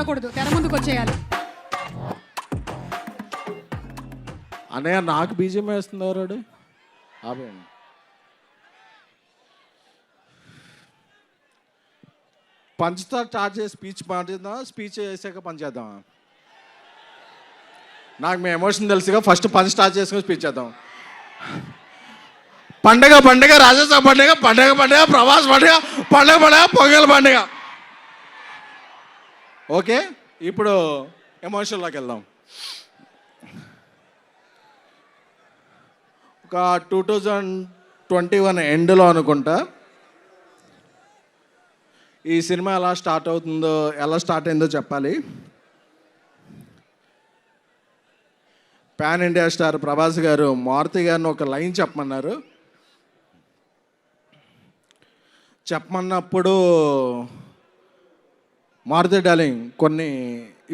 ఉండకూడదు, తెర ముందుకు వచ్చేయాలి. అన్నయ్య నాకు బీజం వేస్తుంది ఎవరాడు? ఆపేయండి. పంచ్తో స్టార్ట్ చేసి స్పీచ్ మాట్లాడదాం, స్పీచ్ వేసాక పంచ్ చేద్దామా? నాకు మీ ఎమోషన్ తెలుసుగా, ఫస్ట్ పంచ్ స్టార్ట్ చేసుకుని స్పీచ్ చేద్దాం. పండగ పండగ, రాజస్థాన్ పండగ, పండగ పండగ, ప్రభాస్ పండగ, పండగ పండగ, పొంగల్ పండగ. ఓకే, ఇప్పుడు ఎమోషన్లోకి వెళ్దాం. ఒక 2021 ఎండ్లో అనుకుంటా ఈ సినిమా ఎలా స్టార్ట్ అయిందో చెప్పాలి. పాన్ ఇండియా స్టార్ ప్రభాస్ గారు మారుతి గారిని ఒక లైన్ చెప్పమన్నప్పుడు మారుతి డార్లింగ్ కొన్ని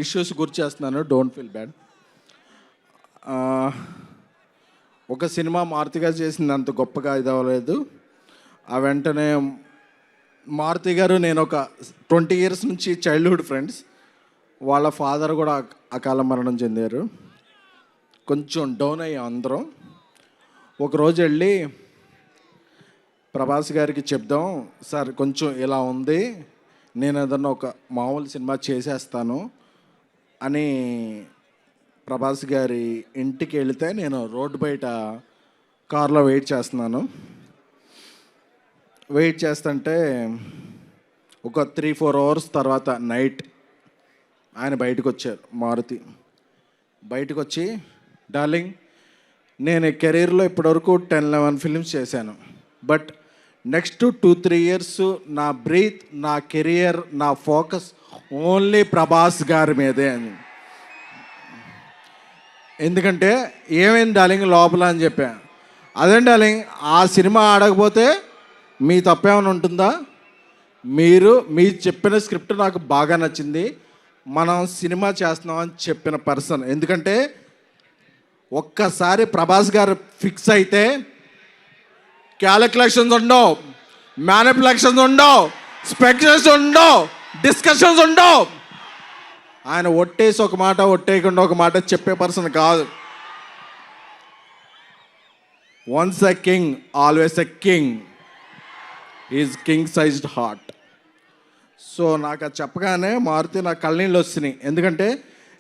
ఇష్యూస్ గుర్తు చేస్తున్నాను, డోంట్ ఫీల్ బ్యాడ్. ఒక సినిమా మారుతి గారు చేసింది అంత గొప్పగా ఇది అవ్వలేదు. ఆ వెంటనే మారుతి గారు నేను ఒక 20 years నుంచి చైల్డ్హుడ్ ఫ్రెండ్స్. వాళ్ళ ఫాదర్ కూడా అకాల మరణం చెందారు. కొంచెం డౌన్ అయ్యాం అందరం. ఒకరోజు వెళ్ళి ప్రభాస్ గారికి చెప్దాం, సార్ కొంచెం ఇలా ఉంది, నేను ఏదన్నా ఒక మామూలు సినిమా చేసేస్తాను అని ప్రభాస్ గారి ఇంటికి వెళితే నేను రోడ్డు బయట కార్లో వెయిట్ చేస్తుంటే ఒక 3-4 hours తర్వాత నైట్ ఆయన బయటకు వచ్చారు. మారుతి బయటకు వచ్చి, డార్లింగ్ నేను కెరీర్లో ఇప్పటివరకు 10-11 ఫిల్మ్స్ చేశాను, బట్ నెక్స్ట్ 2-3 years నా బ్రీత్, నా కెరియర్, నా ఫోకస్ ఓన్లీ ప్రభాస్ గారి మీదే అని. ఎందుకంటే ఏమైంది డార్లింగ్ లోపల అని చెప్పా. అదే డార్లింగ్, ఆ సినిమా ఆడకపోతే మీ తప్పేమైనా ఉంటుందా? మీరు చెప్పిన స్క్రిప్ట్ నాకు బాగా నచ్చింది, మనం సినిమా చేస్తున్నామని చెప్పిన పర్సన్. ఎందుకంటే ఒక్కసారి ప్రభాస్ గారు ఫిక్స్ అయితే క్యాలిక్యులేషన్స్ ఉండవు, మ్యానిపులేషన్స్ ఉండవు, స్పెక్యులేషన్స్ ఉండవు, డిస్కషన్స్ ఉండవు. ఆయన ఒట్టేసి ఒక మాట, ఒట్టేయకుండా ఒక మాట చెప్పే పర్సన్ కాదు. Once a king always a king, is king sized heart. So నాకు అది చెప్పగానే మారుతి నా కళ్ళనీళ్ళు వస్తున్నాయి. ఎందుకంటే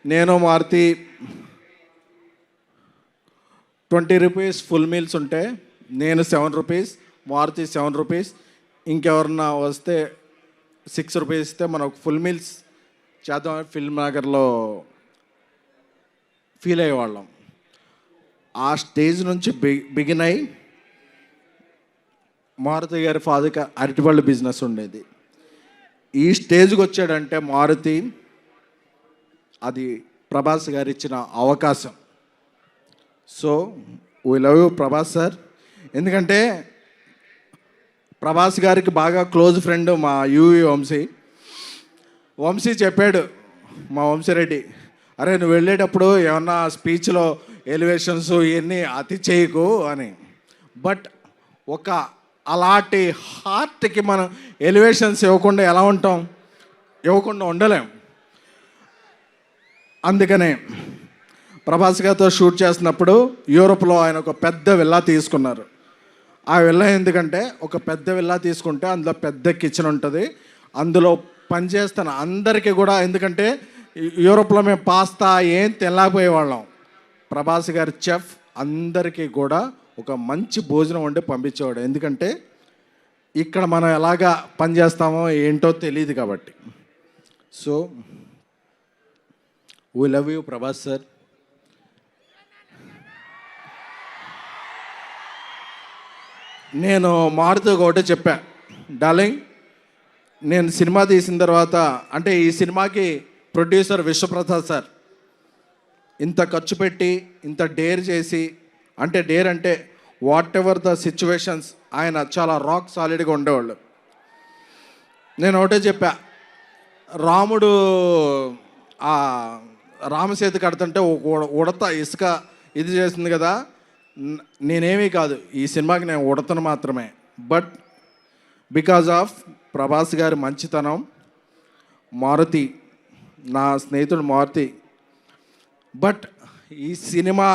నేను మారుతి 20 rupees ఫుల్ మీల్స్ ఉంటే నేను 7 rupees, మారుతి 7 rupees, ఇంకెవరన్నా వస్తే 6 rupees ఇస్తే మనం ఫుల్ మీల్స్ చేద్దామని ఫిల్మ్ నగర్లో ఫీల్ అయ్యేవాళ్ళం. ఆ స్టేజ్ నుంచి బిగిన్ అయ్యి మారుతి గారి ఫాదర్కి అరటిపళ్ళు బిజినెస్ ఉండేది. ఈ స్టేజ్కి వచ్చాడంటే మారుతి, అది ప్రభాస్ గారు ఇచ్చిన అవకాశం. So we love you Prabhas sir. ఎందుకంటే ప్రభాస్ గారికి బాగా క్లోజ్ ఫ్రెండ్ మా యూవి వంశీ చెప్పాడు, మా వంశీరెడ్డి, అరే నువ్వు వెళ్ళేటప్పుడు ఏమన్నా స్పీచ్లో ఎలివేషన్స్ ఇవన్నీ అతి చేయకు అని. బట్ ఒక అలాంటి హార్ట్కి మనం ఎలివేషన్స్ ఇవ్వకుండా ఎలా ఉంటాం? ఇవ్వకుండా ఉండలేం. అందుకనే ప్రభాస్ గారితో షూట్ చేస్తున్నప్పుడు యూరోప్లో ఆయన ఒక పెద్ద విల్లా తీసుకున్నారు. ఆ విల్లా ఎందుకంటే ఒక పెద్ద విల్లా తీసుకుంటే అందులో పెద్ద కిచెన్ ఉంటుంది, అందులో పనిచేస్తున్న అందరికీ కూడా, ఎందుకంటే యూరోప్లో మేము పాస్తా ఏం తినలేకపోయేవాళ్ళం, ప్రభాస్ గారి చెఫ్ అందరికీ కూడా ఒక మంచి భోజనం వండి పంపించేవాడు. ఎందుకంటే ఇక్కడ మనం ఎలాగా పనిచేస్తామో ఏంటో తెలియదు కాబట్టి. So we love you Prabhas sir. నేను మారుతూ ఒకటే చెప్పా, డార్లింగ్ నేను సినిమా తీసిన తర్వాత, అంటే ఈ సినిమాకి ప్రొడ్యూసర్ విశ్వప్రసాద్ సార్ ఇంత ఖర్చు పెట్టి ఇంత డేర్ చేసి, అంటే డేర్ అంటే వాట్ ఎవర్ ద సిచ్యువేషన్స్, ఆయన చాలా రాక్ సాలిడ్గా ఉండేవాళ్ళు. నేను ఒకటే చెప్పా, రాముడు ఆ రామసేతు కడుతుంటే ఉడత ఇసుక ఇది చేసింది కదా, నేనేమీ కాదు, ఈ సినిమాకి నేను ఉడతను మాత్రమే. బట్ బికాజ్ ఆఫ్ ప్రభాస్ గారి మంచితనం, మారుతి నా స్నేహితుడు మారుతి. బట్ ఈ సినిమా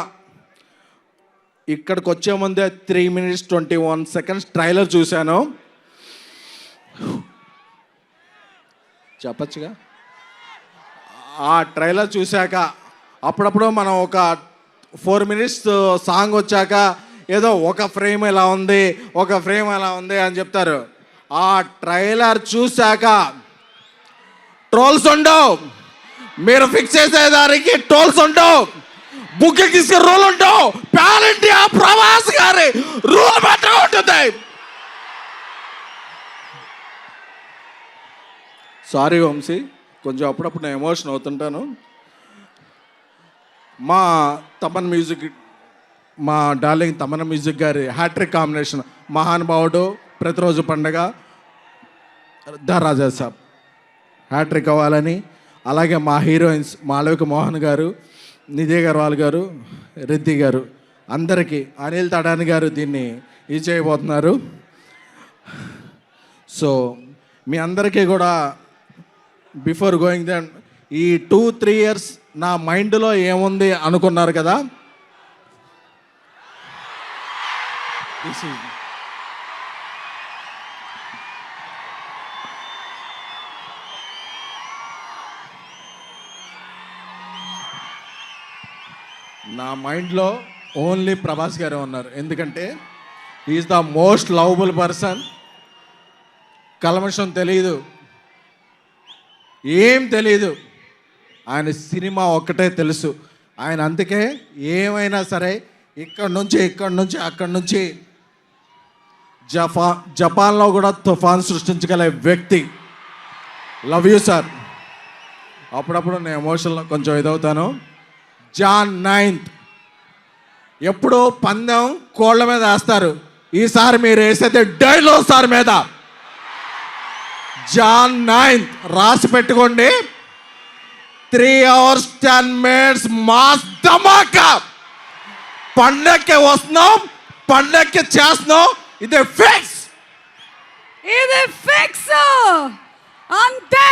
ఇక్కడికి వచ్చే ముందే 3 minutes 21 seconds ట్రైలర్ చూశాను. చెప్పచ్చుగా. ఆ ట్రైలర్ చూశాక అప్పుడప్పుడు మనం ఒక 4 minutes సాంగ్ వచ్చాక ఏదో ఒక ఫ్రేమ్ ఎలా ఉంది, ఒక ఫ్రేమ్ ఎలా ఉంది అని చెప్తారు. ఆ ట్రైలర్ చూశాక ట్రోల్స్ ఉండవు, మీరు ఫిక్స్ చేసేదానికి ట్రోల్స్ ఉండవు, బుక్కి తీసుకుని రూల్ ఉండవు, పాన్ ఇండియా ప్రభాస్ గారి రూల్ మాత్రమే ఉంటుంది. సారీ వంశీ, కొంచెం అప్పుడప్పుడు నేను ఎమోషన్ అవుతుంటాను. మా తమన్ మ్యూజిక్, మా డార్లింగ్ తమన్ మ్యూజిక్ గారి హ్యాట్రిక్ కాంబినేషన్, మహానుభావుడు, ప్రతిరోజు పండగ, ద రాజా సాబ్ హ్యాట్రిక్ అవ్వాలని, అలాగే మా హీరోయిన్స్ మాళవిక మోహన్ గారు, నిధి అగర్వాల్ గారు, రిద్ధి గారు, అందరికీ, అనిల్ తడాని గారు దీన్ని ఇది చేయబోతున్నారు. సో మీ అందరికీ కూడా బిఫోర్ గోయింగ్ దెన్ ఈ 2-3 years నా మైండ్లో ఏముంది అనుకున్నారు కదా. నా మైండ్లో ఓన్లీ ప్రభాస్ గారే ఉన్నారు. ఎందుకంటే is the most lovable person. కల్మషం తెలీదు, ఏం తెలీదు, ఆయన సినిమా ఒక్కటే తెలుసు. ఆయన అందుకే ఏమైనా సరే ఇక్కడి నుంచి అక్కడి నుంచి జపాన్లో కూడా తుఫాన్ సృష్టించగల వ్యక్తి. Love you sir. అప్పుడప్పుడు నేను ఎమోషన్లో కొంచెం ఇదవుతాను. Jan 9th ఎప్పుడు పందెం కోళ్ళ మీద వేస్తారు, ఈసారి మీరు వేసేది డైనోసార్ మీద. Jan 9th రాసి పెట్టుకోండి. 3 hours 10 minutes మాస్ ధమాకా. పండక్కి వస్తున్నాం, పండక్కి చేస్తున్నాం. ఇది ఫిక్స్, ఇది ఫిక్స్ అంతే.